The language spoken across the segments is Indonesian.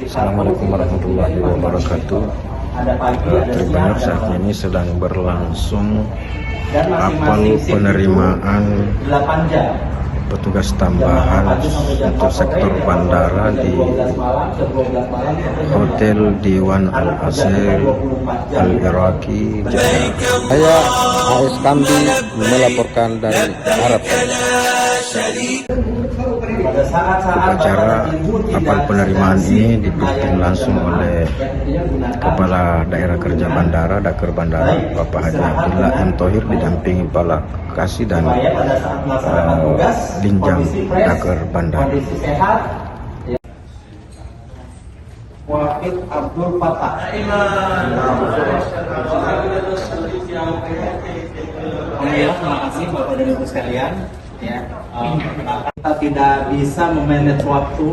Assalamualaikum warahmatullahi wabarakatuh. Tribunner, saat ini sedang berlangsung apel penerimaan petugas tambahan untuk sektor bandara di Hotel Diwan Al Asir Al Iraqi, Jeddah. Saya AS Kambi melaporkan dari Arab. Upacara apel penerimaan ini dipimpin langsung oleh Kepala Daerah Kerja Bandara, Daker Bandara, Bapak Haji Abdullah M. Thohir, didampingi Kepala Kasih dan Dinjam Daker Bandara. Wahid Abdul Fatah. Terima kasih Bapak dan Ibu sekalian. Ya, kita tidak bisa memanage waktu.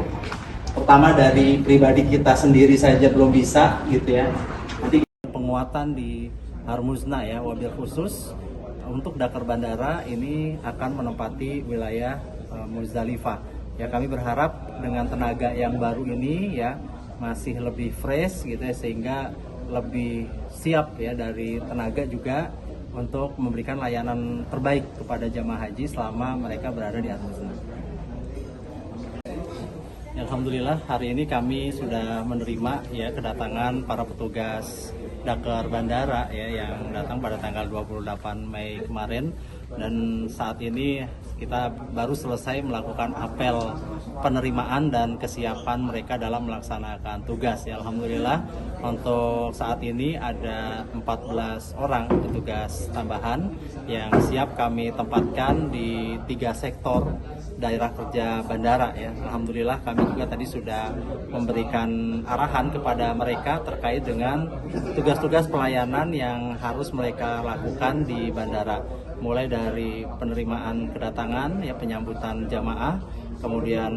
Pertama dari pribadi kita sendiri saja belum bisa, gitu ya. Nanti penguatan di Harmuzna ya, wabil khusus untuk Daker Bandara ini akan menempati wilayah Muzdalifah. Ya, kami berharap dengan tenaga yang baru ini ya masih lebih fresh gitu ya, sehingga lebih siap ya dari tenaga juga untuk memberikan layanan terbaik kepada jamaah haji selama mereka berada di Harmuzna. Alhamdulillah hari ini kami sudah menerima ya kedatangan para petugas Daker Bandara ya yang datang pada tanggal 28 Mei kemarin, dan saat ini kita baru selesai melakukan apel penerimaan dan kesiapan mereka dalam melaksanakan tugas ya. Alhamdulillah untuk saat ini ada 14 orang petugas tambahan yang siap kami tempatkan di 3 sektor daerah kerja bandara ya. Alhamdulillah kami juga tadi sudah memberikan arahan kepada mereka terkait dengan tugas-tugas pelayanan yang harus mereka lakukan di bandara, mulai dari penerimaan kedatangan ya, penyambutan jamaah, kemudian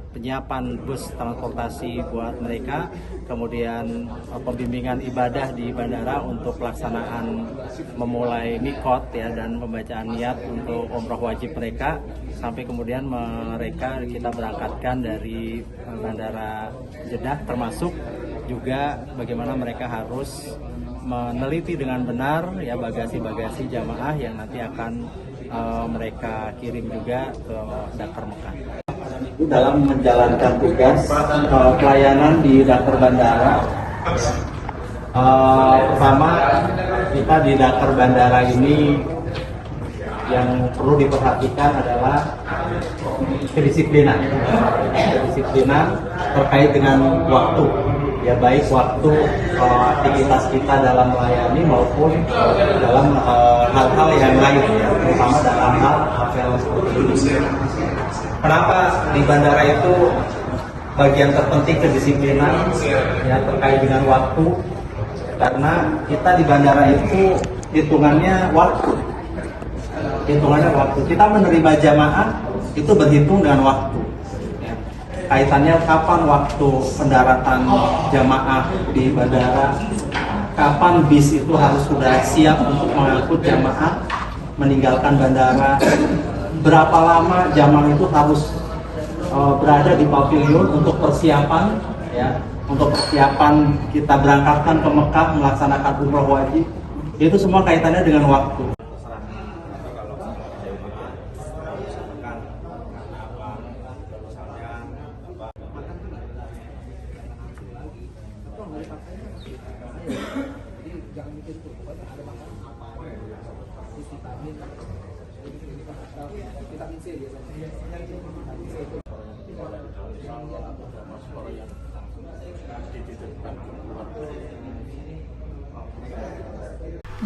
penyiapan bus transportasi buat mereka, kemudian pembimbingan ibadah di bandara untuk pelaksanaan memulai mikot ya dan pembacaan niat untuk umroh wajib mereka, sampai kemudian mereka kita berangkatkan dari bandara Jeddah, termasuk juga bagaimana mereka harus meneliti dengan benar ya bagasi-bagasi jamaah yang nanti akan mereka kirim juga ke Daker Mekah. Dalam menjalankan tugas pelayanan di Daker Bandara, pertama kita di Daker Bandara ini yang perlu diperhatikan adalah kedisiplinan terkait dengan waktu ya, baik waktu aktivitas kita dalam melayani maupun dalam hal-hal yang lain ya, terutama dalam hal apel seperti ini. Kenapa di bandara itu bagian terpenting kedisiplinan ya terkait dengan waktu? Karena kita di bandara itu hitungannya waktu. Kita menerima jamaah itu berhitung dengan waktu. Kaitannya kapan waktu pendaratan jamaah di bandara, kapan bis itu harus sudah siap untuk mengangkut jamaah meninggalkan bandara, berapa lama jamaah itu harus berada di pavilion untuk persiapan ya, untuk persiapan kita berangkatkan ke Mekah melaksanakan umroh wajib. Itu semua kaitannya dengan waktu.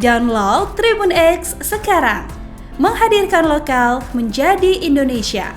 Download Tribun X sekarang, menghadirkan lokal menjadi Indonesia.